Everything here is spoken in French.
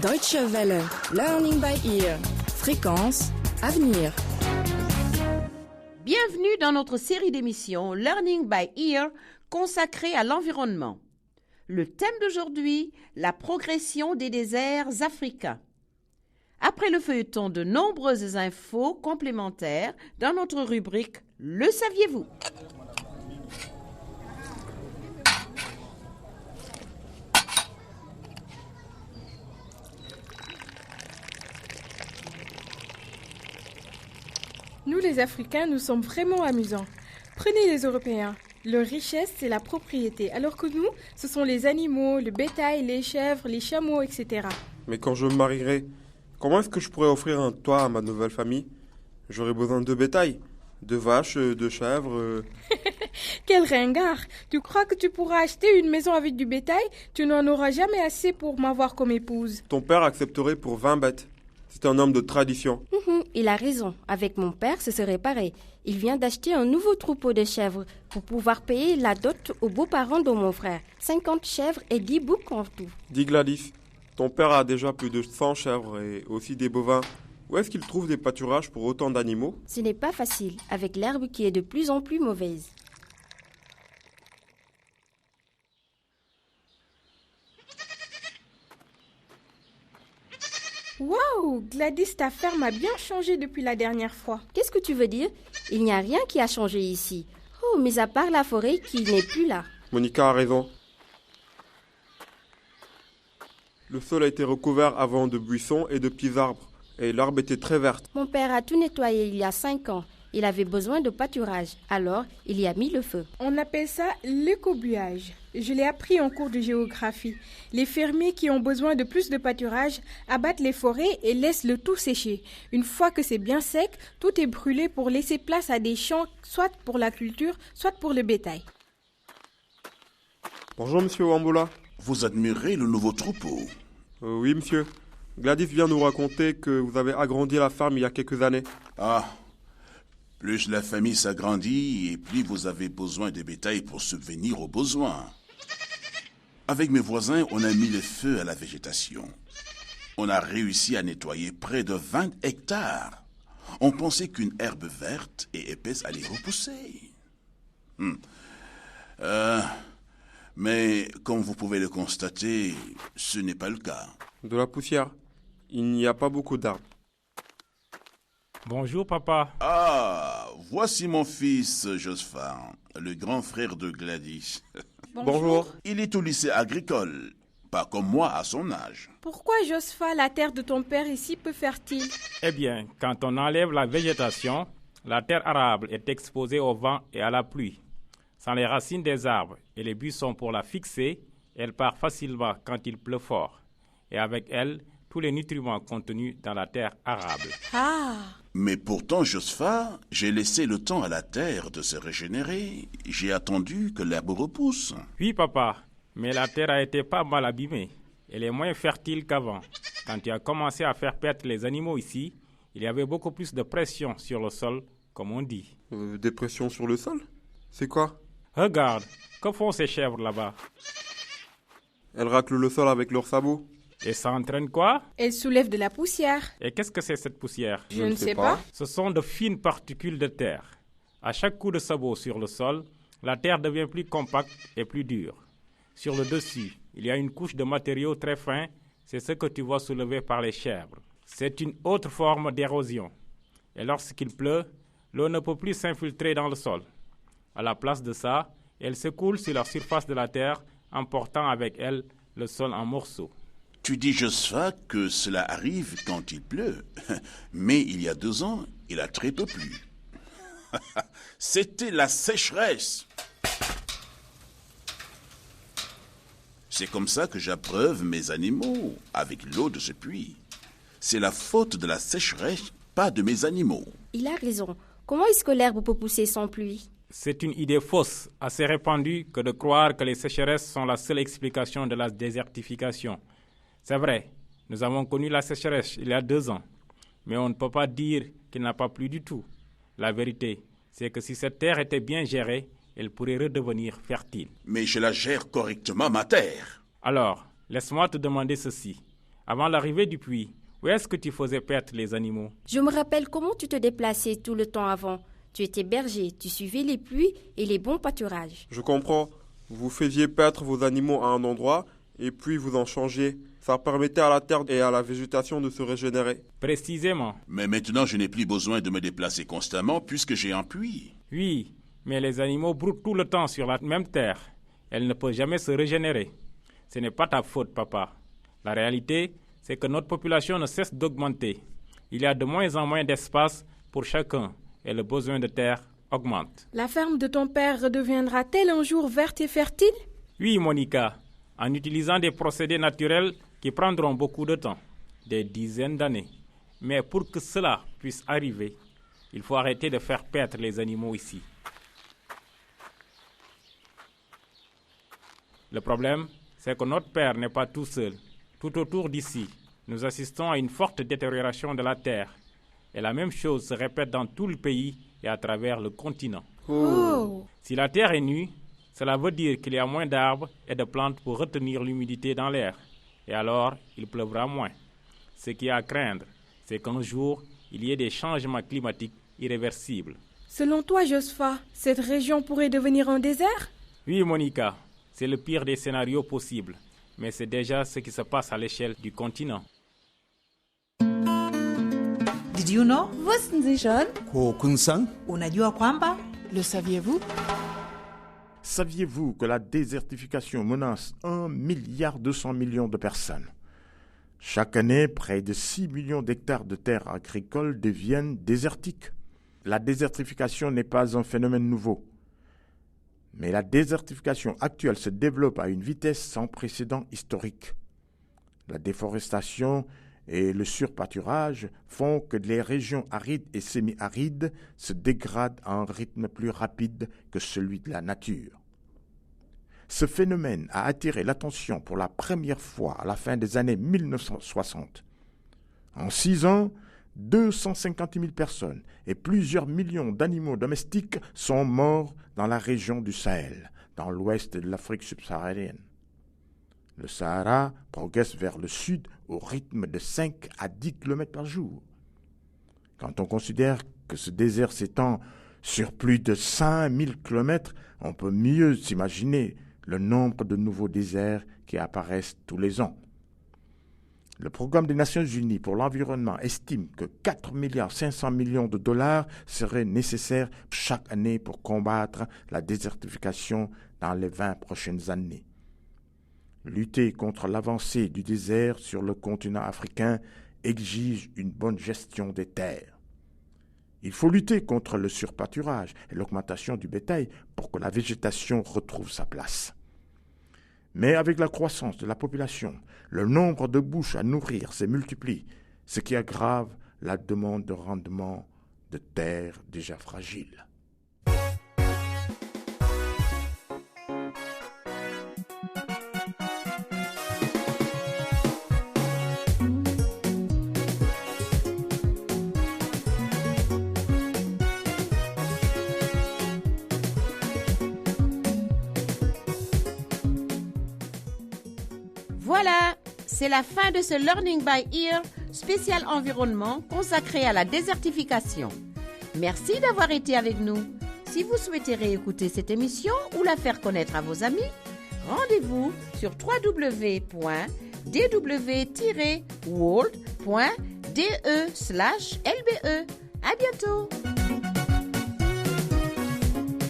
Deutsche Welle. Learning by ear. Fréquence avenir. Bienvenue dans notre série d'émissions Learning by Ear consacrée à l'environnement. Le thème d'aujourd'hui, la progression des déserts africains. Après le feuilleton de nombreuses infos complémentaires dans notre rubrique Le saviez-vous ? Nous les Africains, nous sommes vraiment amusants. Prenez les Européens. Leur richesse, c'est la propriété, alors que nous, ce sont les animaux, le bétail, les chèvres, les chameaux, etc. Mais quand je me marierai, comment est-ce que je pourrais offrir un toit à ma nouvelle famille ? J'aurai besoin de bétail, de vaches, de chèvres... Quel ringard! Tu crois que tu pourras acheter une maison avec du bétail? Tu n'en auras jamais assez pour m'avoir comme épouse. Ton père accepterait pour 20 bêtes. C'est un homme de tradition. Il a raison. Avec mon père, ce serait pareil. Il vient d'acheter un nouveau troupeau de chèvres pour pouvoir payer la dot aux beaux-parents de mon frère. 50 chèvres et 10 boucs en tout. Dis Gladys, ton père a déjà plus de 100 chèvres et aussi des bovins. Où est-ce qu'il trouve des pâturages pour autant d'animaux ? Ce n'est pas facile, avec l'herbe qui est de plus en plus mauvaise. Waouh! Gladys, ta ferme a bien changé depuis la dernière fois. Qu'est-ce que tu veux dire? Il n'y a rien qui a changé ici. Oh, mis à part la forêt qui n'est plus là. Monica a raison. Le sol a été recouvert avant de buissons et de petits arbres. Et l'herbe était très verte. Mon père a tout nettoyé il y a 5 ans. Il avait besoin de pâturage. Alors, il y a mis le feu. On appelle ça l'écobuage. Je l'ai appris en cours de géographie. Les fermiers qui ont besoin de plus de pâturage abattent les forêts et laissent le tout sécher. Une fois que c'est bien sec, tout est brûlé pour laisser place à des champs, soit pour la culture, soit pour le bétail. Bonjour, monsieur Wambola. Vous admirez le nouveau troupeau? Oui, monsieur. Gladys vient nous raconter que vous avez agrandi la ferme il y a quelques années. Ah, plus la famille s'agrandit et plus vous avez besoin de bétail pour subvenir aux besoins. Avec mes voisins, on a mis le feu à la végétation. On a réussi à nettoyer près de 20 hectares. On pensait qu'une herbe verte et épaisse allait repousser. Mais comme vous pouvez le constater, ce n'est pas le cas. De la poussière. Il n'y a pas beaucoup d'arbres. Bonjour, papa. Ah, voici mon fils, Josephat, le grand frère de Gladys. Bonjour. Il est au lycée agricole, pas comme moi à son âge. Pourquoi, Josephat, la terre de ton père est si peu fertile? Eh bien, quand on enlève la végétation, la terre arable est exposée au vent et à la pluie. Sans les racines des arbres et les buissons pour la fixer, elle part facilement quand il pleut fort. Et avec elle, tous les nutriments contenus dans la terre arable. Ah! Mais pourtant, Josephat, j'ai laissé le temps à la terre de se régénérer. J'ai attendu que l'herbe repousse. Oui, papa, mais la terre a été pas mal abîmée. Elle est moins fertile qu'avant. Quand tu as commencé à faire perdre les animaux ici, il y avait beaucoup plus de pression sur le sol, comme on dit. Des pressions sur le sol ? C'est quoi ? Regarde, que font ces chèvres là-bas? Elles raclent le sol avec leurs sabots. Et ça entraîne quoi? Elle soulève de la poussière. Et qu'est-ce que c'est cette poussière? Je ne sais pas. Ce sont de fines particules de terre. À chaque coup de sabot sur le sol, la terre devient plus compacte et plus dure. Sur le dessus, il y a une couche de matériaux très fins. C'est ce que tu vois soulevé par les chèvres. C'est une autre forme d'érosion. Et lorsqu'il pleut, l'eau ne peut plus s'infiltrer dans le sol. À la place de ça, elle se coule sur la surface de la terre, emportant avec elle le sol en morceaux. Tu dis, Josephat, que cela arrive quand il pleut. Mais il y a 2 ans, il a très peu plu. C'était la sécheresse. C'est comme ça que j'abreuve mes animaux, avec l'eau de ce puits. C'est la faute de la sécheresse, pas de mes animaux. Il a raison. Comment est-ce que l'herbe peut pousser sans pluie? C'est une idée fausse, assez répandue, que de croire que les sécheresses sont la seule explication de la désertification. C'est vrai, nous avons connu la sécheresse il y a 2 ans, mais on ne peut pas dire qu'il n'a pas plu du tout. La vérité, c'est que si cette terre était bien gérée, elle pourrait redevenir fertile. Mais je la gère correctement, ma terre. Alors, laisse-moi te demander ceci. Avant l'arrivée du puits, où est-ce que tu faisais perdre les animaux? Je me rappelle comment tu te déplaçais tout le temps avant. Tu étais berger, tu suivais les puits et les bons pâturages. Je comprends. Vous faisiez paître vos animaux à un endroit et puis vous en changiez. Ça permettait à la terre et à la végétation de se régénérer. Précisément. Mais maintenant, je n'ai plus besoin de me déplacer constamment puisque j'ai un puits. Oui, mais les animaux broutent tout le temps sur la même terre. Elle ne peut jamais se régénérer. Ce n'est pas ta faute, papa. La réalité, c'est que notre population ne cesse d'augmenter. Il y a de moins en moins d'espace pour chacun et le besoin de terre augmente. La ferme de ton père redeviendra-t-elle un jour verte et fertile? Oui, Monica, en utilisant des procédés naturels qui prendront beaucoup de temps, des dizaines d'années. Mais pour que cela puisse arriver, il faut arrêter de faire perdre les animaux ici. Le problème, c'est que notre père n'est pas tout seul. Tout autour d'ici, nous assistons à une forte détérioration de la terre. Et la même chose se répète dans tout le pays et à travers le continent. Oh! Si la terre est nue, cela veut dire qu'il y a moins d'arbres et de plantes pour retenir l'humidité dans l'air. Et alors, il pleuvra moins. Ce qui est à craindre, c'est qu'un jour, il y ait des changements climatiques irréversibles. Selon toi, Josepha, cette région pourrait devenir un désert? Oui, Monica, c'est le pire des scénarios possibles. Mais c'est déjà ce qui se passe à l'échelle du continent. Did you know? Wussten Sie schon? Kokunsan? Unajua kwamba? Le saviez-vous? Saviez-vous que la désertification menace 1,2 milliard de personnes? Chaque année, près de 6 millions d'hectares de terres agricoles deviennent désertiques. La désertification n'est pas un phénomène nouveau. Mais la désertification actuelle se développe à une vitesse sans précédent historique. La déforestation et le surpâturage font que les régions arides et semi-arides se dégradent à un rythme plus rapide que celui de la nature. Ce phénomène a attiré l'attention pour la première fois à la fin des années 1960. En 6 ans, 250 000 personnes et plusieurs millions d'animaux domestiques sont morts dans la région du Sahel, dans l'ouest de l'Afrique subsaharienne. Le Sahara progresse vers le sud au rythme de 5 à 10 km par jour. Quand on considère que ce désert s'étend sur plus de 5000 km, on peut mieux s'imaginer le nombre de nouveaux déserts qui apparaissent tous les ans. Le programme des Nations Unies pour l'environnement estime que 4,5 milliards de dollars seraient nécessaires chaque année pour combattre la désertification dans les 20 prochaines années. Lutter contre l'avancée du désert sur le continent africain exige une bonne gestion des terres. Il faut lutter contre le surpâturage et l'augmentation du bétail pour que la végétation retrouve sa place. Mais avec la croissance de la population, le nombre de bouches à nourrir se multiplie, ce qui aggrave la demande de rendement de terres déjà fragiles. Voilà, c'est la fin de ce Learning by Ear spécial environnement consacré à la désertification. Merci d'avoir été avec nous. Si vous souhaitez réécouter cette émission ou la faire connaître à vos amis, rendez-vous sur www.dw-world.de/lbe. À bientôt.